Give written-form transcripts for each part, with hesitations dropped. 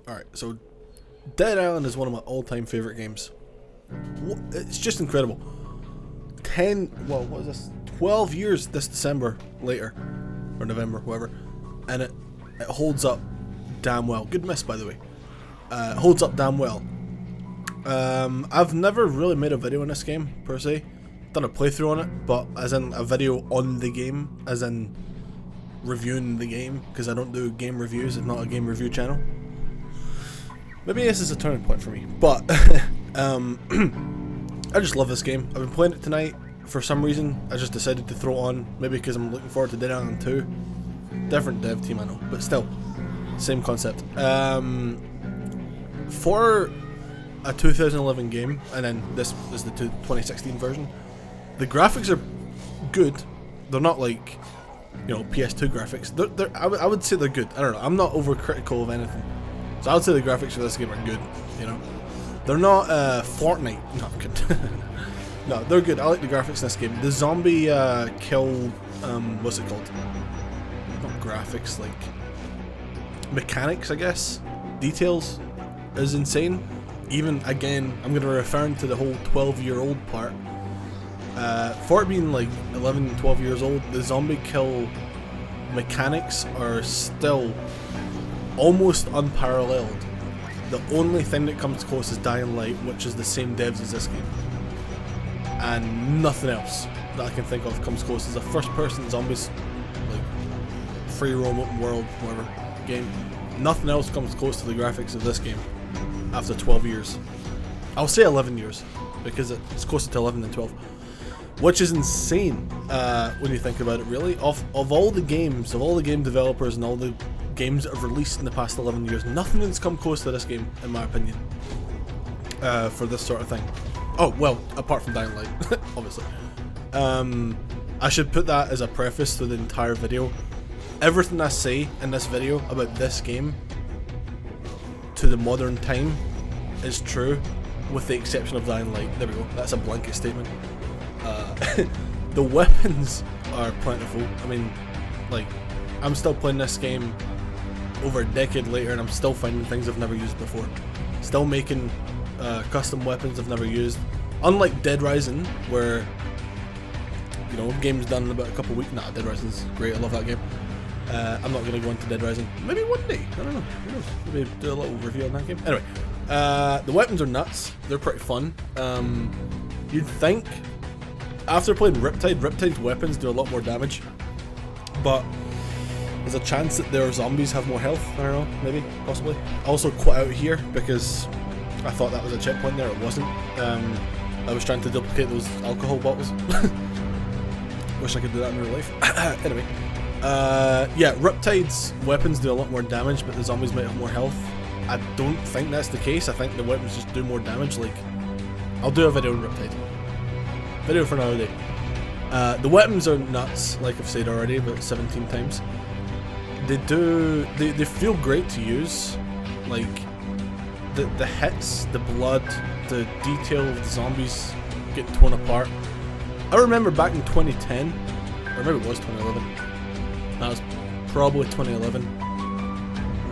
Alright, so Dead Island is one of my all-time favorite games. It's just incredible. 12 years this December later, or November, whatever, and it holds up damn well. Good miss, by the way. It holds up damn well. I've never really made a video on this game, per se. Done a playthrough on it, but as in a video on the game, as in reviewing the game, because I don't do game reviews. It's not a game review channel. Maybe this is a turning point for me, but I just love this game. I've been playing it tonight. For some reason, I just decided to throw it on. Maybe because I'm looking forward to Dead Island 2. Different dev team, I know, but still, same concept. For a 2011 game, and then this is the 2016 version, the graphics are good. They're not like, you know, PS2 graphics. I would say they're good. I don't know. I'm not overcritical of anything. So I would say the graphics for this game are good, you know. They're not Fortnite. No, I'm kidding. No, they're good. I like the graphics in this game. The zombie kill, what's it called? Not graphics, like mechanics, I guess. Details is insane. Even, again, I'm going to refer to the whole 12-year-old part. For it being like 11, 12 years old, the zombie kill mechanics are still almost unparalleled. The only thing that comes close is Dying Light, which is the same devs as this game. And nothing else that I can think of comes close. As a first-person zombies, like, free roam open world, whatever, game. Nothing else comes close to the graphics of this game after 12 years. I'll say 11 years, because it's closer to 11 than 12. Which is insane, when you think about it, really. Of all the games, of all the game developers and all the games that have released in the past 11 years, nothing has come close to this game, in my opinion, for this sort of thing. Oh, well, apart from Dying Light, obviously. I should put that as a preface to the entire video. Everything I say in this video about this game to the modern time is true, with the exception of Dying Light. There we go, that's a blanket statement. The weapons are plentiful. I mean, like, I'm still playing this game over a decade later and I'm still finding things I've never used before. Still making custom weapons I've never used. Unlike Dead Rising, where, you know, game's done in about a couple weeks. Nah, Dead Rising's great, I love that game. I'm not going to go into Dead Rising. Maybe one day, I don't know, who knows? Maybe do a little review on that game. Anyway, the weapons are nuts, they're pretty fun. You'd think, after playing Riptide's weapons do a lot more damage, but there's a chance that their zombies have more health. I don't know, maybe, possibly. I also quit out here because I thought that was a checkpoint there. It wasn't. I was trying to duplicate those alcohol bottles. Wish I could do that in real life. Anyway, yeah, Riptide's weapons do a lot more damage, but the zombies might have more health. I don't think that's the case. I think the weapons just do more damage. Like, I'll do a video on Riptide. Video for another day. The weapons are nuts, like I've said already about 17 times. They feel great to use. Like, the hits, the blood, the detail of the zombies getting torn apart. I remember back in 2010, or maybe it was 2011. That was probably 2011.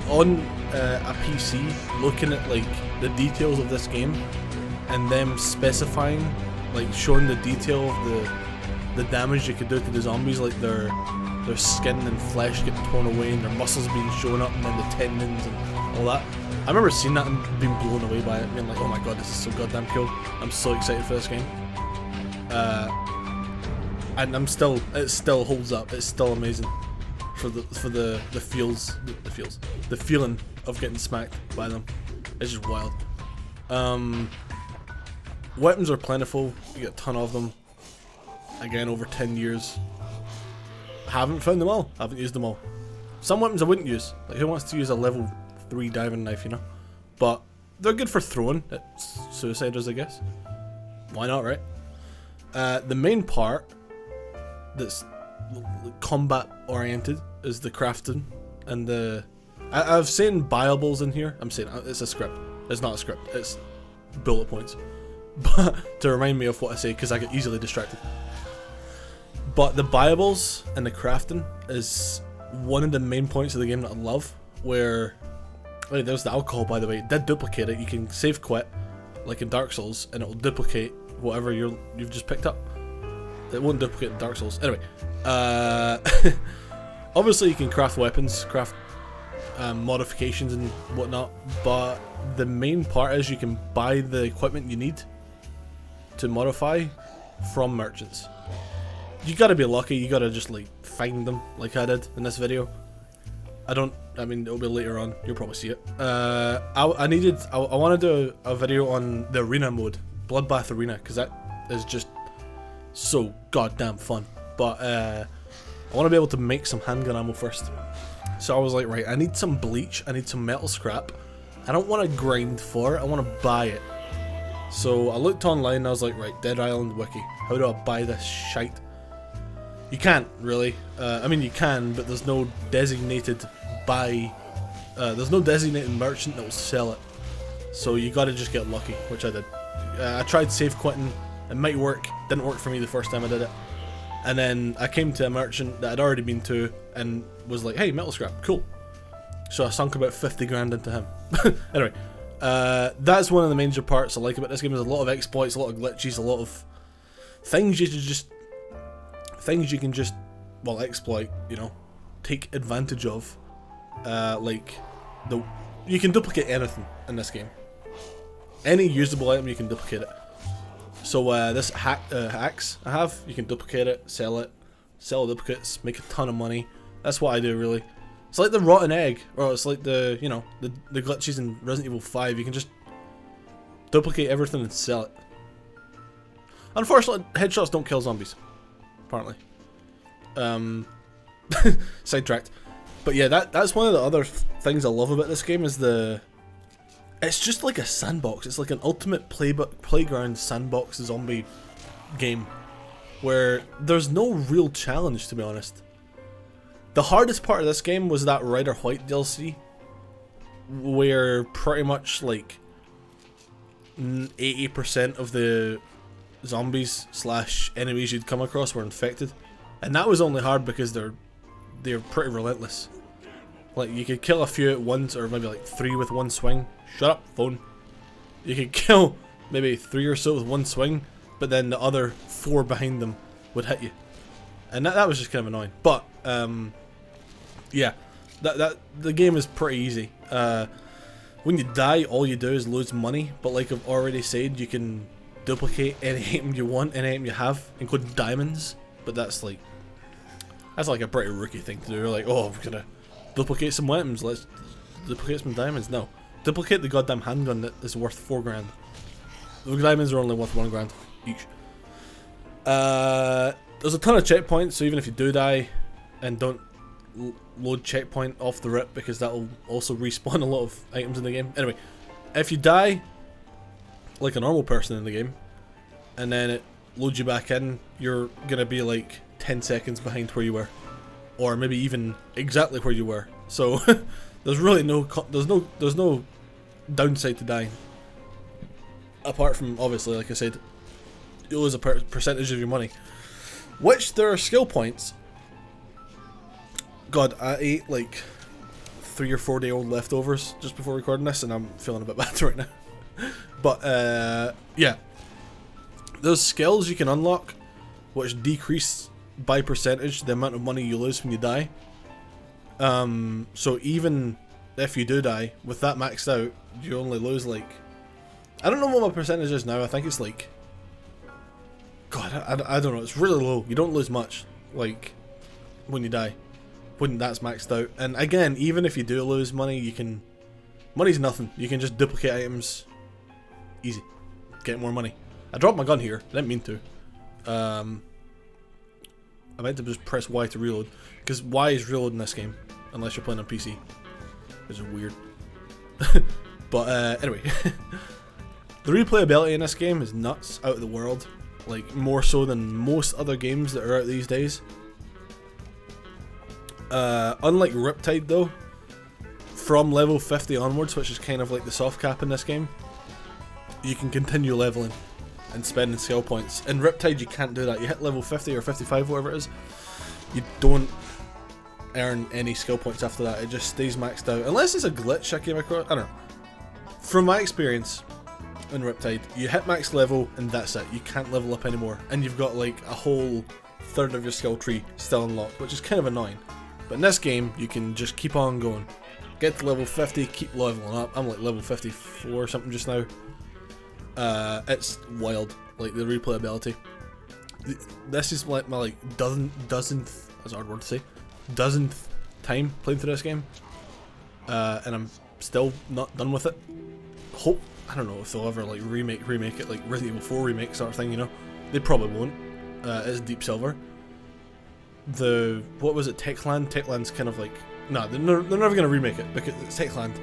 On a PC, looking at like the details of this game, and them specifying, like showing the detail of the damage you could do to the zombies, like their skin and flesh getting torn away and their muscles being shown up and then the tendons and all that. I remember seeing that and being blown away by it, being like, oh my god, this is so goddamn cool. I'm so excited for this game. And it still holds up. It's still amazing for the feeling of getting smacked by them. It's just wild. Weapons are plentiful. You get a ton of them. Again, over 10 years. Haven't found them all. Haven't used them all. Some weapons I wouldn't use. Like, who wants to use a level 3 diving knife, you know? But they're good for throwing at suiciders, I guess. Why not, right? The main part that's combat oriented is the crafting and the... I've seen buyables in here. I'm saying it's a script. It's not a script. It's bullet points. But to remind me of what I say, because I get easily distracted. But the buyables and the crafting is one of the main points of the game that I love, where Wait, there's the alcohol, by the way. It did duplicate it. You can save quit, like in Dark Souls, and it will duplicate whatever you've just picked up. It won't duplicate in Dark Souls. Anyway, obviously you can craft weapons, craft modifications and whatnot, but the main part is you can buy the equipment you need to modify from merchants. You gotta be lucky. You gotta just like find them, like I did in this video. I mean, it'll be later on. You'll probably see it. I want to do a video on the arena mode, Bloodbath Arena, because that is just so goddamn fun. But I want to be able to make some handgun ammo first. So I was like, right, I need some bleach. I need some metal scrap. I don't want to grind for it. I want to buy it. So I looked online and I was like, right, Dead Island Wiki. How do I buy this shite? You can't really. I mean, you can, but there's no designated there's no designated merchant that will sell it. So you gotta just get lucky, which I did. I tried save quitting. It might work. Didn't work for me the first time I did it. And then I came to a merchant that I'd already been to and was like, hey, metal scrap, cool. So I sunk about 50 grand into him. Anyway, that's one of the major parts I like about this game. There's a lot of exploits, a lot of glitches, a lot of things you can just well, exploit, you know, take advantage of. Like you can duplicate anything in this game. Any usable item you can duplicate it. So this axe I have, you can duplicate it, sell duplicates, make a ton of money. That's what I do really. It's like the rotten egg, or it's like the, you know, the glitches in Resident Evil 5. You can just duplicate everything and sell it. Unfortunately, headshots don't kill zombies, apparently. Sidetracked. But yeah, that's one of the other things I love about this game is it's just like a sandbox. It's like an ultimate playground sandbox zombie game where there's no real challenge, to be honest. The hardest part of this game was that Ryder White DLC, where pretty much like 80% of the zombies / enemies you'd come across were infected, and that was only hard because they're pretty relentless. Like, you could kill a few at once, or maybe like 3 with one swing. Shut up, phone. You could kill maybe 3 or so with one swing, but then the other 4 behind them would hit you, and that was just kind of annoying. But yeah, the game is pretty easy. When you die, all you do is lose money, but like I've already said, you can duplicate any item you want, any item you have, including diamonds. But that's like a pretty rookie thing to do. Like, oh, we're gonna duplicate some weapons, let's duplicate some diamonds. No, duplicate the goddamn handgun that is worth 4 grand. The diamonds are only worth 1 grand each. There's a ton of checkpoints, so even if you do die, and don't load checkpoint off the rip, because that'll also respawn a lot of items in the game. Anyway, if you die like a normal person in the game, and then it loads you back in, you're gonna be like 10 seconds behind where you were, or maybe even exactly where you were. So there's really no downside to dying, apart from obviously, like I said, you lose a percentage of your money, which there are skill points. God, I ate like 3 or 4 day old leftovers just before recording this, and I'm feeling a bit bad right now. But yeah, there's skills you can unlock which decrease by percentage the amount of money you lose when you die. So even if you do die with that maxed out, you only lose like, I don't know what my percentage is now. I think it's like, God, I don't know. It's really low. You don't lose much like when you die, when that's maxed out. And again, even if you do lose money, money's nothing. You can just duplicate items, easy, get more money. I dropped my gun here. I didn't mean to. I meant to just press Y to reload, because Y is reload in this game, unless you're playing on PC, which is weird. But anyway, the replayability in this game is nuts, out of the world, like more so than most other games that are out these days. Unlike Riptide though, from level 50 onwards, which is kind of like the soft cap in this game, you can continue leveling and spending skill points. In Riptide you can't do that. You hit level 50 or 55, whatever it is, you don't earn any skill points after that. It just stays maxed out. Unless it's a glitch I came across. I don't know. From my experience in Riptide, you hit max level and that's it. You can't level up anymore. And you've got like a whole third of your skill tree still unlocked, which is kind of annoying. But in this game, you can just keep on going. Get to level 50, keep leveling up. I'm like level 54 or something just now. It's wild, like the replayability. This is like my like dozenth, that's a hard word to say, dozenth time playing through this game, and I'm still not done with it. I don't know if they'll ever like remake it like Resident Evil 4 remake sort of thing, you know. They probably won't. It's Deep Silver. What was it, Techland? Techland's kind of like, no, they're never gonna remake it because it's Techland,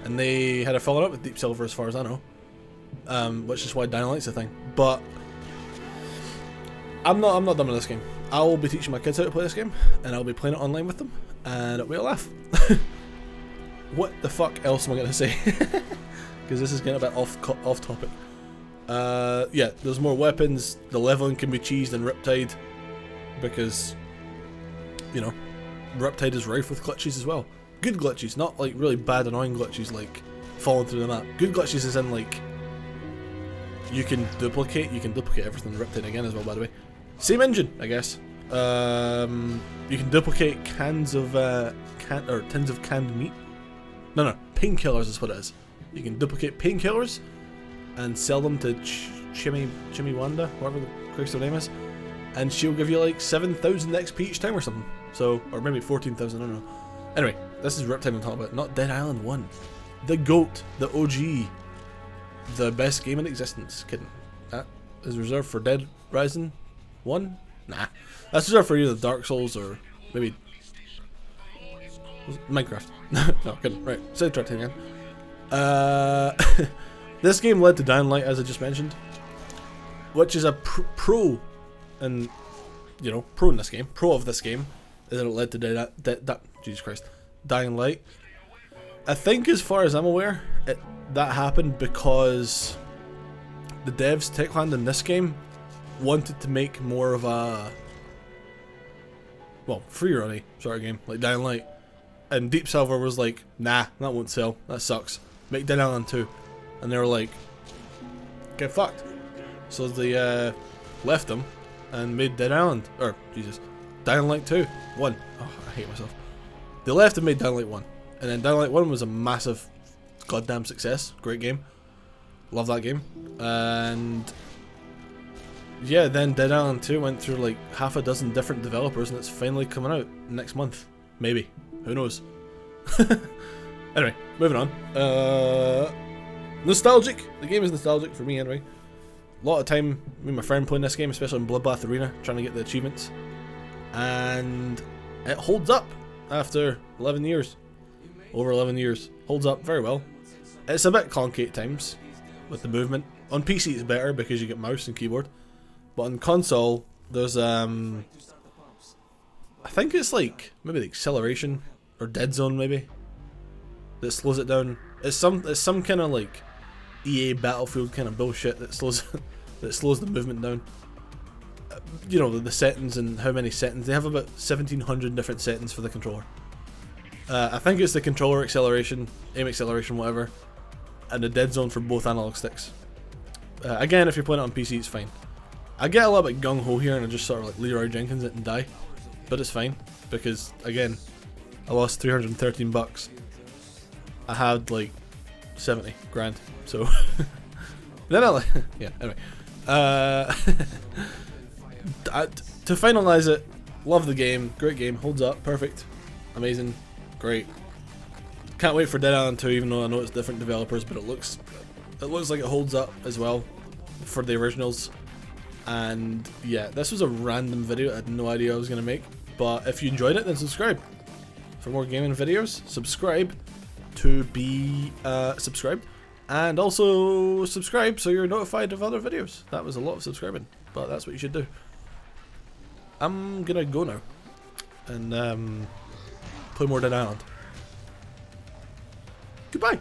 and they had a follow up with Deep Silver as far as I know, which is why Dying Light's a thing. But I'm not done with this game. I will be teaching my kids how to play this game, and I'll be playing it online with them, and it'll be a laugh. What the fuck else am I gonna say? Because this is getting a bit off topic. Yeah, there's more weapons. The leveling can be cheesed in Riptide because, you know, Riptide is rife with glitches as well. Good glitches, not like really bad annoying glitches like falling through the map. Good glitches is in like you can duplicate everything in Riptide again as well, by the way. Same engine, I guess. You can duplicate cans of tins of canned meat. No, painkillers is what it is. You can duplicate painkillers and sell them to Chimiwanda, whatever the Christ her name is, and she'll give you like 7,000 XP each time or something. So, or maybe 14,000, I don't know. Anyway, this is Riptide I'm talking about, not Dead Island 1. The GOAT, the OG, the best game in existence. Kidding. That is reserved for Dead Rising 1? Nah. That's reserved for either Dark Souls or maybe Minecraft. No, kidding. Right, sidetracked again. This game led to Dying Light, as I just mentioned, which is a pro in this game. Pro of this game is that it led to Jesus Christ, Dying Light. I think, as far as I'm aware, that happened because the devs, Techland, in this game wanted to make more of a, well, free runny sort of game like Dying Light, and Deep Silver was like, nah, that won't sell, that sucks, make Dead Island 2, and they were like, get fucked. So they left them and made Dying Light 2, 1. Oh, I hate myself. They left and made Dying Light 1, and then Dying Light 1 was a massive goddamn success, great game, love that game, and yeah, then Dead Island 2 went through like half a dozen different developers, and it's finally coming out next month, maybe, who knows. Anyway, moving on. Nostalgic. The game is nostalgic for me anyway. A lot of time me and my friend playing this game, especially in Bloodbath Arena, trying to get the achievements, and it holds up after 11 years. Over 11 years. Holds up very well. It's a bit clunky at times with the movement. On PC it's better because you get mouse and keyboard, but on console there's I think it's like maybe the acceleration or dead zone maybe that slows it down. It's some kind of like EA Battlefield kind of bullshit that slows the movement down. You know, the settings and how many settings they have, about 1,700 different settings for the controller. I think it's the controller acceleration, aim acceleration, whatever, and the dead zone for both analog sticks. Again, if you're playing it on PC, it's fine. I get a little bit gung ho here and I just sort of like Leroy Jenkins it and die, but it's fine because again, I lost 313 bucks. I had like 70 grand, so then yeah. Anyway, to finalize it, love the game, great game, holds up, perfect, amazing, great. Can't wait for Dead Island 2, even though I know it's different developers, but it looks like it holds up as well for the originals. And yeah, this was a random video I had no idea I was gonna make, but if you enjoyed it, then subscribe for more gaming videos. Subscribe to be subscribed, and also subscribe so you're notified of other videos. That was a lot of subscribing, but that's what you should do. I'm gonna go now and play more Dead Island. Goodbye.